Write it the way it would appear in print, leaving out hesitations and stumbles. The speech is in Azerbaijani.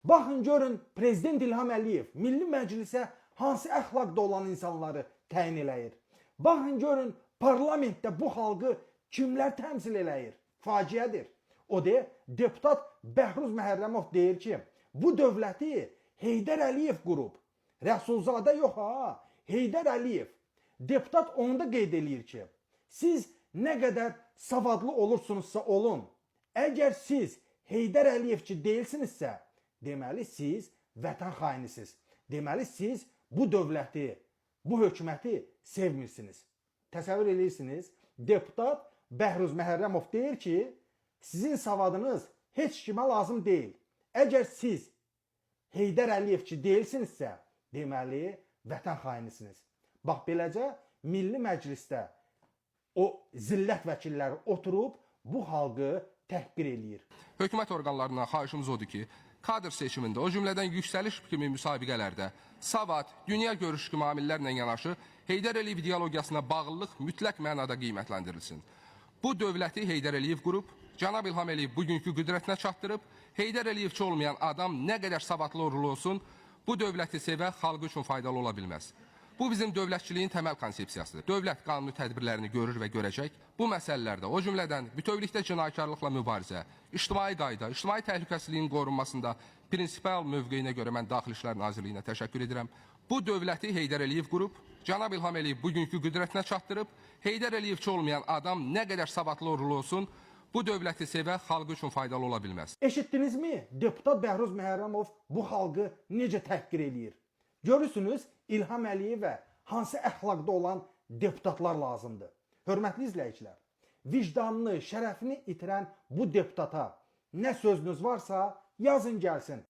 Baxın görün Prezident İlham Əliyev Milli Məclisə hansı əxlaqda olan insanları təyin eləyir. Baxın görün parlamentdə bu xalqı kimlər təmsil eləyir. Faciədir. O deputat Bəhruz Məhərrəmov deyir ki, bu dövləti Heydər Əliyev qurub. Rəsulzadə yox ha, Heydər Əliyev. Deputat onda qeyd eləyir ki, siz nə qədər savadlı olursunuzsa olun, əgər siz Heydər Əliyevçi deyilsinizsə, deməli siz vətən xainisiniz. Deməli siz bu dövləti, bu hökuməti sevmirsiniz. Təsəvvür edirsiniz, deputat Bəhruz Məhərrəmov deyir ki, sizin savadınız heç kimə lazım deyil. Əgər siz Heydər Əliyevçi deyilsinizsə, deməli vətən xainisiniz. Bax beləcə Milli Məclisdə o zillət vəkilləri oturub bu xalqı təhqir eləyir. Hökumət orqanlarından xahişimiz odur ki, kadr seçimində, o cümlədən yüksəliş kimi müsabiqələrdə savad, dünya görüş kimi amillərlə yanaşı Heydər Əliyev ideologiyasına bağlılıq mütləq mənada qiymətləndirilsin. Bu dövləti Heydər Əliyev qurub, Cənab İlham Əliyev bugünkü qüdrətinə çatdırıb, Heydər Əliyevçi olmayan adam nə qədər savadlı olsun, bu dövləti sevə, xalqı üçün faydalı ola bilməz. Bu bizim dövlətçiliyin təməl konsepsiyasıdır. Dövlət qanuni tədbirlərini görür və görəcək. Bu məsələlərdə, o cümlədən bütövlükdə cinayətkarlıqla mübarizə, ictimai qayda, ictimai təhlükəsizliyin qorunmasında prinsipal mövqeyinə görə mən Daxili İşlər Nazirliyinə təşəkkür edirəm. Bu dövləti Heydər Əliyev qurub, Cənab İlham Əliyev bugünkü qüdrətinə çatdırıb, Heydər Əliyevçi olmayan adam nə qədər savadlı olsun, bu dövləti sevə, xalqı üçün faydalı ola bilməz. Eşitdinizmi? Deputat Bəhruz Məhərrəmov bu xalqı necə təhqir eləyir? Görürsünüz, İlham Əliyevə hansı əxlaqda olan deputatlar lazımdır. Hörmətli izləyicilər, vicdanını, şərəfini itirən bu deputata nə sözünüz varsa yazın gəlsin.